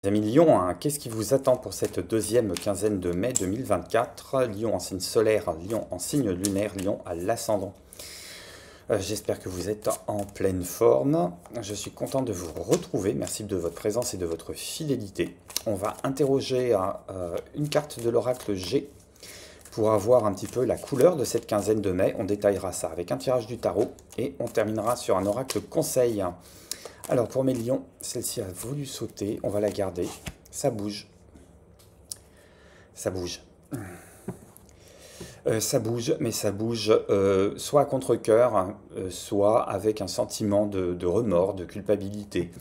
Amis Lion, hein, qu'est-ce qui vous attend pour cette deuxième quinzaine de mai 2024? Lion en signe solaire, Lion en signe lunaire, Lion à l'ascendant. J'espère que vous êtes en pleine forme. Je suis content de vous retrouver. Merci de votre présence et de votre fidélité. On va interroger une carte de l'oracle G pour avoir un petit peu la couleur de cette quinzaine de mai. On détaillera ça avec un tirage du tarot et on terminera sur un oracle conseil. Alors pour mes lions, celle-ci a voulu sauter, on va la garder. Ça bouge. Ça bouge. Ça bouge, mais ça bouge soit à contre-cœur, soit avec un sentiment de remords, de culpabilité.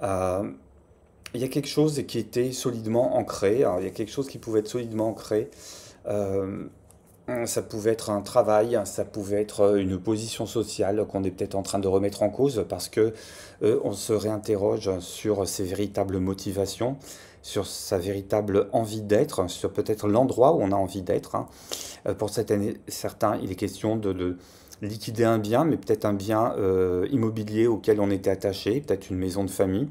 Il y a quelque chose qui était solidement ancré, alors, il y a quelque chose qui pouvait être solidement ancré. Ça pouvait être un travail, ça pouvait être une position sociale qu'on est peut-être en train de remettre en cause parce que on se réinterroge sur ses véritables motivations, sur sa véritable envie d'être, sur peut-être l'endroit où on a envie d'être. Hein. Pour certains, il est question de liquider un bien, mais peut-être un bien immobilier auquel on était attaché, peut-être une maison de famille.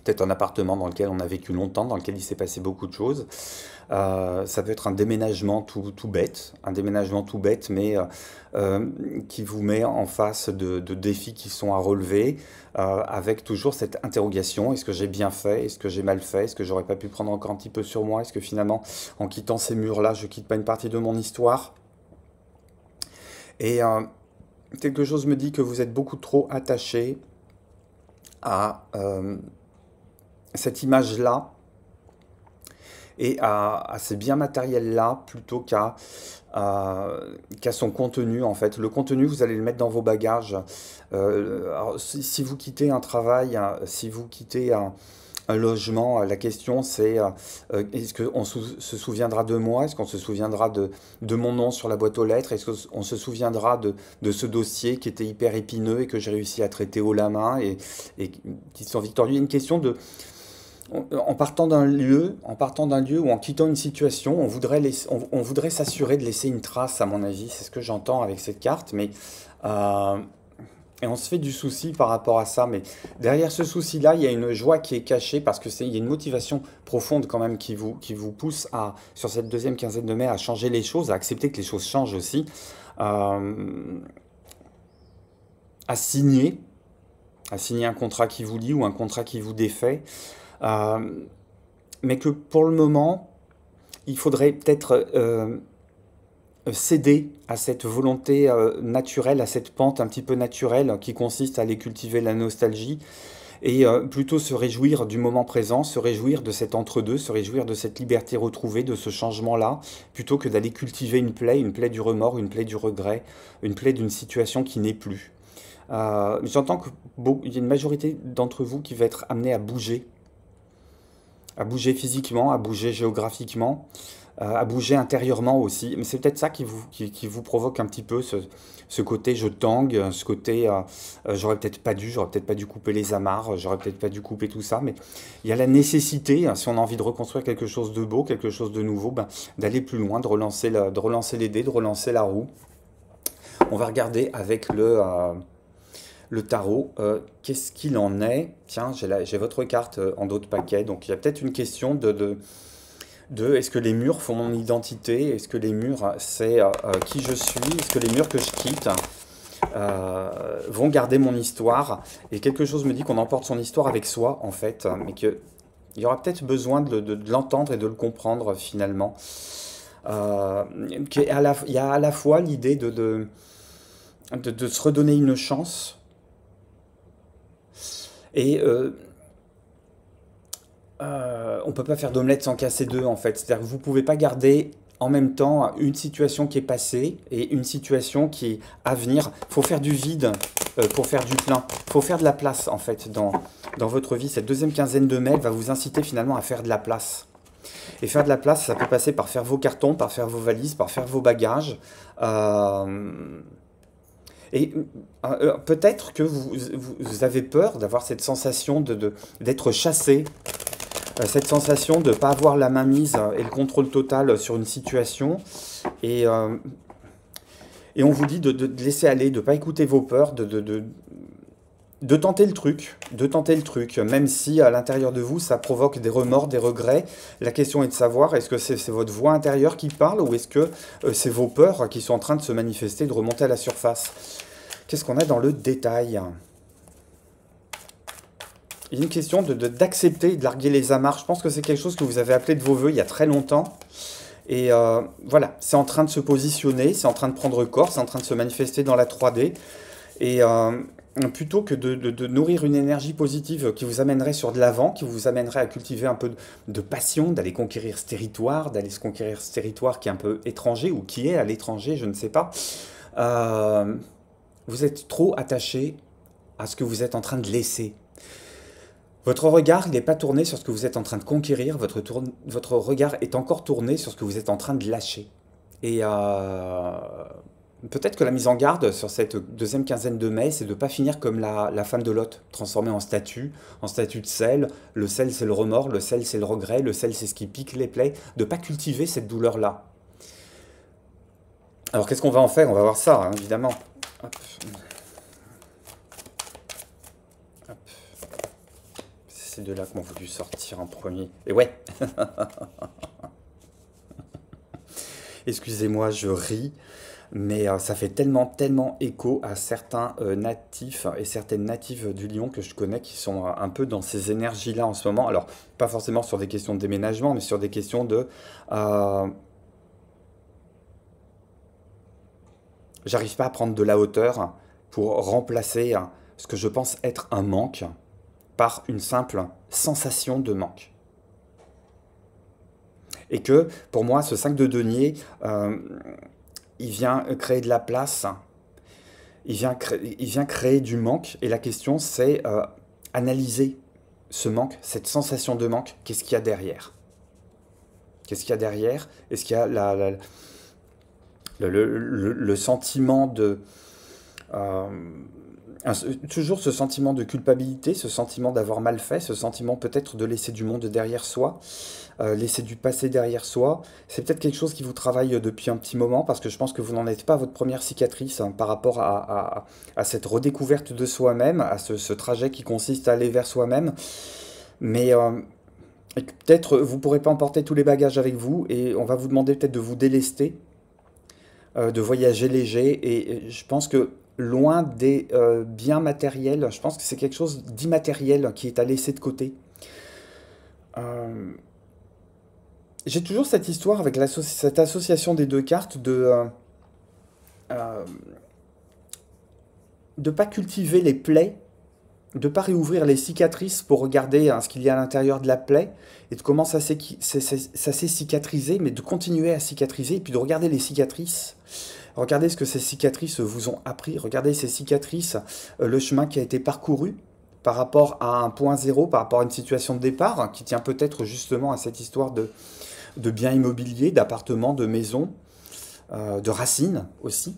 Peut-être un appartement dans lequel on a vécu longtemps, dans lequel il s'est passé beaucoup de choses. Ça peut être un déménagement tout bête, mais qui vous met en face de défis qui sont à relever, avec toujours cette interrogation, est-ce que j'ai bien fait, est-ce que j'ai mal fait, est-ce que j'aurais pas pu prendre encore un petit peu sur moi, est-ce que finalement, en quittant ces murs-là, je quitte pas une partie de mon histoire? Et quelque chose me dit que vous êtes beaucoup trop attaché à cette image-là et à ces biens matériels-là plutôt qu'à son contenu en fait. Le contenu, vous allez le mettre dans vos bagages. Alors, si vous quittez un travail, si vous quittez un logement, la question c'est est-ce qu'on se souviendra de moi? Est-ce qu'on se souviendra de mon nom sur la boîte aux lettres? Est-ce qu'on se souviendra de ce dossier qui était hyper épineux et que j'ai réussi à traiter haut la main et qui sont victorieux? Il y a une question de en partant d'un lieu ou en quittant une situation, on voudrait s'assurer de laisser une trace, à mon avis. C'est ce que j'entends avec cette carte. Mais, et on se fait du souci par rapport à ça. Mais derrière ce souci-là, il y a une joie qui est cachée parce il y a une motivation profonde quand même qui vous pousse sur cette deuxième quinzaine de mai à changer les choses, à accepter que les choses changent aussi, à signer un contrat qui vous lie ou un contrat qui vous défait. Mais que pour le moment, il faudrait peut-être céder à cette volonté naturelle, à cette pente un petit peu naturelle qui consiste à aller cultiver la nostalgie et plutôt se réjouir du moment présent, se réjouir de cet entre-deux, se réjouir de cette liberté retrouvée, de ce changement-là, plutôt que d'aller cultiver une plaie du remords, une plaie du regret, une plaie d'une situation qui n'est plus. J'entends qu'il y a une majorité d'entre vous qui va être amenée à bouger physiquement, à bouger géographiquement, à bouger intérieurement aussi. Mais c'est peut-être ça qui vous provoque un petit peu ce côté je tangue, ce côté j'aurais peut-être pas dû couper les amarres, j'aurais peut-être pas dû couper tout ça. Mais il y a la nécessité, si on a envie de reconstruire quelque chose de beau, quelque chose de nouveau, d'aller plus loin, de relancer les dés, de relancer la roue. On va regarder avec le tarot, qu'est-ce qu'il en est? Tiens, j'ai votre carte en dos de paquet, donc il y a peut-être une question de est-ce que les murs font mon identité? Est-ce que les murs, c'est qui je suis? Est-ce que les murs que je quitte vont garder mon histoire? Et quelque chose me dit qu'on emporte son histoire avec soi, en fait, mais qu'il y aura peut-être besoin de l'entendre et de le comprendre, finalement. Il y a à la fois l'idée de se redonner une chance. Et on ne peut pas faire d'omelette sans casser deux, en fait. C'est-à-dire que vous ne pouvez pas garder en même temps une situation qui est passée et une situation qui est à venir. Il faut faire du vide pour faire du plein. Il faut faire de la place, en fait, dans votre vie. Cette deuxième quinzaine de mai va vous inciter finalement à faire de la place. Et faire de la place, ça peut passer par faire vos cartons, par faire vos valises, par faire vos bagages. Et peut-être que vous avez peur d'avoir cette sensation d'être chassé, cette sensation de ne pas avoir la main mise et le contrôle total sur une situation. Et on vous dit de laisser aller, de ne pas écouter vos peurs, de tenter le truc, même si à l'intérieur de vous, ça provoque des remords, des regrets. La question est de savoir, est-ce que c'est votre voix intérieure qui parle ou est-ce que c'est vos peurs qui sont en train de se manifester, de remonter à la surface? Qu'est-ce qu'on a dans le détail? Il y a une question d'accepter, de larguer les amarres. Je pense que c'est quelque chose que vous avez appelé de vos voeux il y a très longtemps. Et voilà, c'est en train de se positionner, c'est en train de prendre corps, c'est en train de se manifester dans la 3D. Et plutôt que de nourrir une énergie positive qui vous amènerait sur de l'avant, qui vous amènerait à cultiver un peu de passion, d'aller conquérir ce territoire, d'aller se conquérir ce territoire qui est un peu étranger ou qui est à l'étranger, je ne sais pas. Vous êtes trop attaché à ce que vous êtes en train de laisser. Votre regard n'est pas tourné sur ce que vous êtes en train de conquérir, votre regard est encore tourné sur ce que vous êtes en train de lâcher. Et peut-être que la mise en garde sur cette deuxième quinzaine de mai, c'est de ne pas finir comme la femme de Lot, transformée en statue de sel. Le sel, c'est le remords, le sel, c'est le regret, le sel, c'est ce qui pique les plaies. De ne pas cultiver cette douleur-là. Alors, qu'est-ce qu'on va en faire? On va voir ça, hein, évidemment. Hop. Hop. C'est ces deux-là qui m'ont voulu sortir en premier. Et ouais. Excusez-moi, je ris. Mais ça fait tellement écho à certains natifs et certaines natives du Lion que je connais qui sont un peu dans ces énergies-là en ce moment. Alors, pas forcément sur des questions de déménagement, mais sur des questions de... j'arrive pas à prendre de la hauteur pour remplacer ce que je pense être un manque par une simple sensation de manque. Et que, pour moi, ce 5 de denier... il vient créer de la place, il vient créer du manque, et la question c'est analyser ce manque, cette sensation de manque, qu'est-ce qu'il y a derrière? Qu'est-ce qu'il y a derrière? Est-ce qu'il y a le sentiment de... toujours ce sentiment de culpabilité, ce sentiment d'avoir mal fait, ce sentiment peut-être de laisser du monde derrière soi, laisser du passé derrière soi. C'est peut-être quelque chose qui vous travaille depuis un petit moment, parce que je pense que vous n'en êtes pas à votre première cicatrice hein, par rapport à cette redécouverte de soi-même, à ce trajet qui consiste à aller vers soi-même. Mais peut-être vous ne pourrez pas emporter tous les bagages avec vous, et on va vous demander peut-être de vous délester, de voyager léger, et je pense que loin des biens matériels, je pense que c'est quelque chose d'immatériel qui est à laisser de côté. J'ai toujours cette histoire avec cette association des deux cartes de ne pas cultiver les plaies, de ne pas réouvrir les cicatrices pour regarder ce qu'il y a à l'intérieur de la plaie et de comment ça s'est cicatrisé, mais de continuer à cicatriser et puis de regarder les cicatrices. Regardez ce que ces cicatrices vous ont appris, regardez ces cicatrices, le chemin qui a été parcouru par rapport à un point zéro, par rapport à une situation de départ, qui tient peut-être justement à cette histoire de biens immobiliers, d'appartements, de maisons, de racines aussi.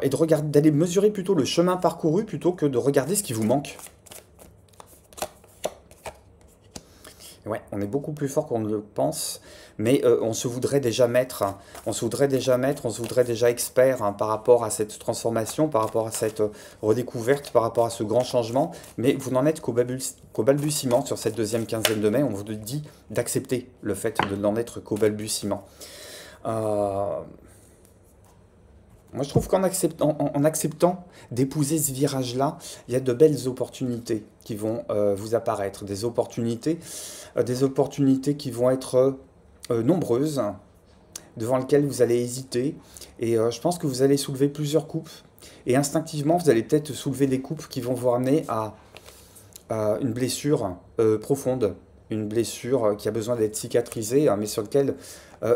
Et d'aller mesurer plutôt le chemin parcouru plutôt que de regarder ce qui vous manque. Ouais, on est beaucoup plus fort qu'on ne le pense, mais on se voudrait déjà maître, on se voudrait déjà expert hein, par rapport à cette transformation, par rapport à cette redécouverte, par rapport à ce grand changement, mais vous n'en êtes qu'au balbutiement sur cette deuxième quinzaine de mai. On vous dit d'accepter le fait de n'en être qu'au balbutiement. Moi, je trouve qu'en acceptant d'épouser ce virage-là, il y a de belles opportunités qui vont vous apparaître. Des opportunités qui vont être nombreuses, devant lesquelles vous allez hésiter. Et je pense que vous allez soulever plusieurs coupes. Et instinctivement, vous allez peut-être soulever des coupes qui vont vous ramener à une blessure profonde. Une blessure qui a besoin d'être cicatrisée, hein, mais sur laquelle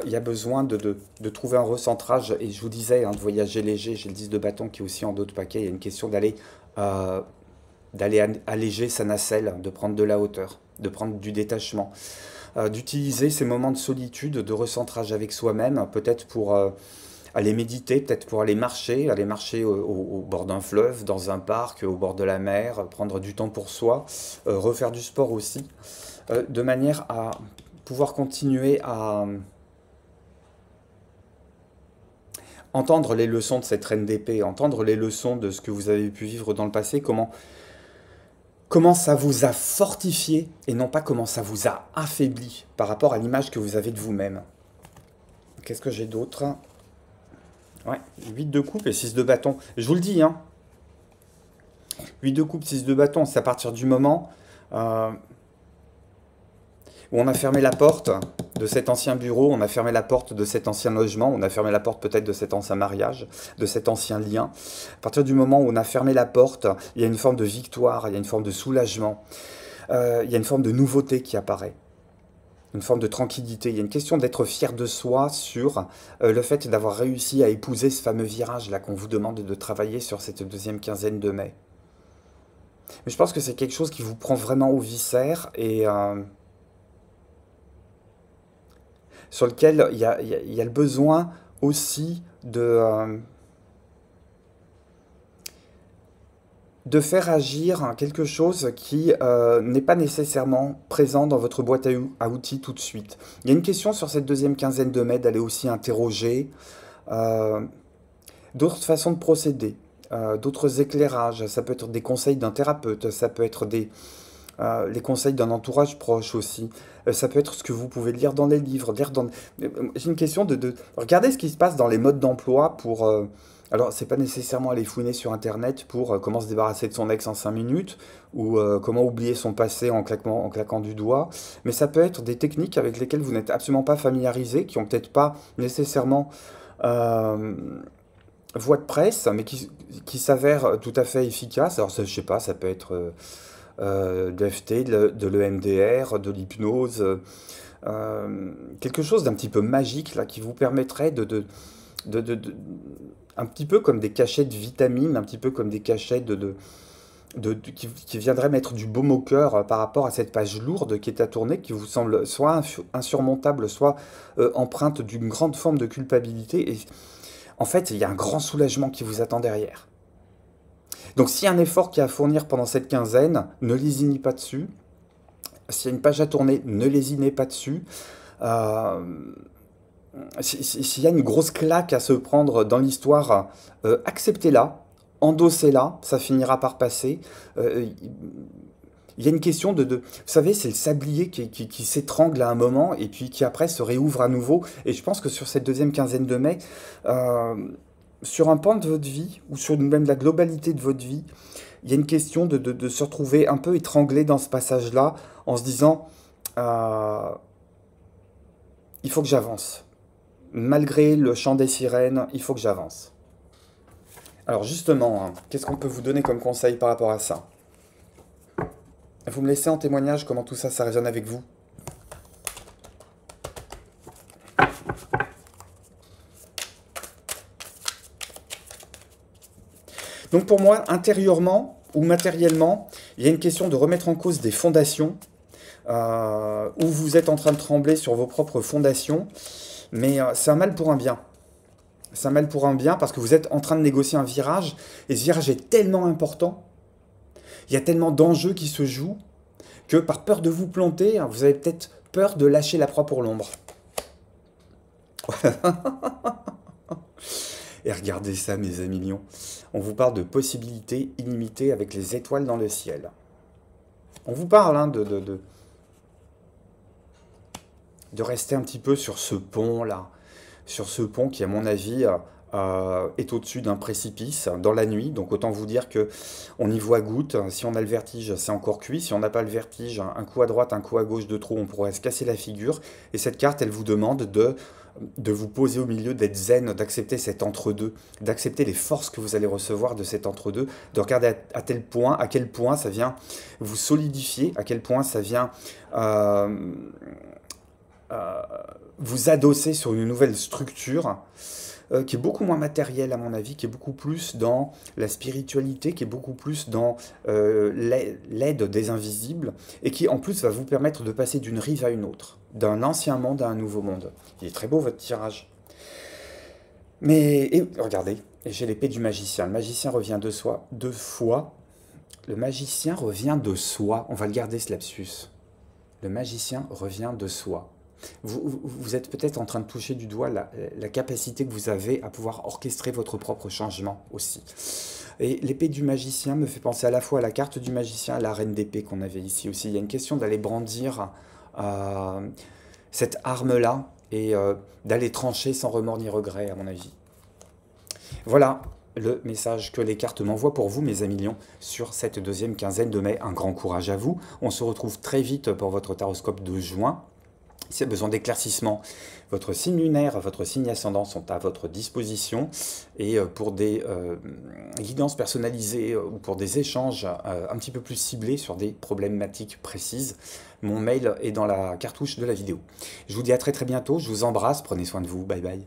il y a besoin de trouver un recentrage. Et je vous disais, hein, de voyager léger, j'ai le 10 de bâton qui est aussi en dos de paquet. Il y a une question d'aller alléger sa nacelle, de prendre de la hauteur, de prendre du détachement, d'utiliser ces moments de solitude, de recentrage avec soi-même, peut-être pour aller méditer, peut-être pour aller marcher au bord d'un fleuve, dans un parc, au bord de la mer, prendre du temps pour soi, refaire du sport aussi, de manière à pouvoir continuer à entendre les leçons de cette reine d'épée, entendre les leçons de ce que vous avez pu vivre dans le passé, comment ça vous a fortifié et non pas comment ça vous a affaibli par rapport à l'image que vous avez de vous-même. Qu'est-ce que j'ai d'autre? Ouais, 8 de coupe et 6 de bâton. Je vous le dis, hein. 8 de coupe, 6 de bâton, c'est à partir du moment euh, où on a fermé la porte de cet ancien bureau, on a fermé la porte de cet ancien logement, on a fermé la porte peut-être de cet ancien mariage, de cet ancien lien. À partir du moment où on a fermé la porte, il y a une forme de victoire, il y a une forme de soulagement, il y a une forme de nouveauté qui apparaît, une forme de tranquillité. Il y a une question d'être fier de soi sur le fait d'avoir réussi à épouser ce fameux virage-là qu'on vous demande de travailler sur cette deuxième quinzaine de mai. Mais je pense que c'est quelque chose qui vous prend vraiment au viscère et sur lequel il y a le besoin aussi de faire agir quelque chose qui n'est pas nécessairement présent dans votre boîte à outils tout de suite. Il y a une question sur cette deuxième quinzaine de mai d'aller aussi interroger euh, d'autres façons de procéder, d'autres éclairages. Ça peut être des conseils d'un thérapeute, ça peut être les conseils d'un entourage proche aussi. Ça peut être ce que vous pouvez lire dans les livres. J'ai une question de regarder ce qui se passe dans les modes d'emploi pour... alors, c'est pas nécessairement aller fouiner sur Internet pour comment se débarrasser de son ex en 5 minutes ou comment oublier son passé en claquant du doigt, mais ça peut être des techniques avec lesquelles vous n'êtes absolument pas familiarisé, qui ont peut-être pas nécessairement euh, voix de presse, mais qui s'avèrent tout à fait efficaces. Alors, ça, je sais pas, ça peut être de l'EFT, de l'EMDR, de l'hypnose, quelque chose d'un petit peu magique là, qui vous permettrait de, de- de- un petit peu comme des cachets de vitamines, un petit peu comme des cachets qui viendraient mettre du baume au cœur par rapport à cette page lourde qui est à tourner, qui vous semble soit insurmontable, soit empreinte d'une grande forme de culpabilité. Et en fait, il y a un grand soulagement qui vous attend derrière. Donc s'il y a un effort qu'il y a à fournir pendant cette quinzaine, ne lésinez pas dessus. S'il y a une page à tourner, ne lésinez pas dessus. Euh, S'il y a une grosse claque à se prendre dans l'histoire, acceptez-la, endossez-la, ça finira par passer. Euh, il y a une question vous savez, c'est le sablier qui s'étrangle à un moment et puis qui après se réouvre à nouveau. Et je pense que sur cette deuxième quinzaine de mai, euh, sur un pan de votre vie ou sur même la globalité de votre vie, il y a une question de se retrouver un peu étranglé dans ce passage-là en se disant, euh, il faut que j'avance. Malgré le chant des sirènes, il faut que j'avance. Alors justement, hein, qu'est-ce qu'on peut vous donner comme conseil par rapport à ça? Vous me laissez en témoignage comment tout ça, ça résonne avec vous? Donc pour moi, intérieurement ou matériellement, il y a une question de remettre en cause des fondations, où vous êtes en train de trembler sur vos propres fondations, mais c'est un mal pour un bien. C'est un mal pour un bien parce que vous êtes en train de négocier un virage, et ce virage est tellement important, il y a tellement d'enjeux qui se jouent, que par peur de vous planter, vous avez peut-être peur de lâcher la proie pour l'ombre. Et regardez ça, mes amis lions. On vous parle de possibilités illimitées avec les étoiles dans le ciel. On vous parle hein, de rester un petit peu sur ce pont-là. Sur ce pont qui, à mon avis, est au-dessus d'un précipice dans la nuit. Donc autant vous dire que on y voit goutte. Si on a le vertige, c'est encore cuit. Si on n'a pas le vertige, un coup à droite, un coup à gauche de trop, on pourrait se casser la figure. Et cette carte, elle vous demande de vous poser au milieu, d'être zen, d'accepter cet entre-deux, d'accepter les forces que vous allez recevoir de cet entre-deux, de regarder à quel point ça vient vous solidifier, à quel point ça vient euh, vous adosser sur une nouvelle structure qui est beaucoup moins matérielle à mon avis, qui est beaucoup plus dans la spiritualité, qui est beaucoup plus dans l'aide des invisibles, et qui en plus va vous permettre de passer d'une rive à une autre, d'un ancien monde à un nouveau monde. Il est très beau votre tirage. Mais et, regardez, j'ai l'épée du magicien. Le magicien revient de soi, deux fois. Le magicien revient de soi. On va le garder ce lapsus. Le magicien revient de soi. Vous êtes peut-être en train de toucher du doigt la capacité que vous avez à pouvoir orchestrer votre propre changement aussi. Et l'épée du magicien me fait penser à la fois à la carte du magicien et à la reine d'épée qu'on avait ici aussi. Il y a une question d'aller brandir euh, cette arme-là et d'aller trancher sans remords ni regret, à mon avis. Voilà le message que les cartes m'envoient pour vous, mes amis lions, sur cette deuxième quinzaine de mai. Un grand courage à vous. On se retrouve très vite pour votre taroscope de juin. Si vous avez besoin d'éclaircissement, votre signe lunaire, votre signe ascendant sont à votre disposition. Et pour des guidances personnalisées ou pour des échanges un petit peu plus ciblés sur des problématiques précises, mon mail est dans la cartouche de la vidéo. Je vous dis à très très bientôt, je vous embrasse, prenez soin de vous, bye bye.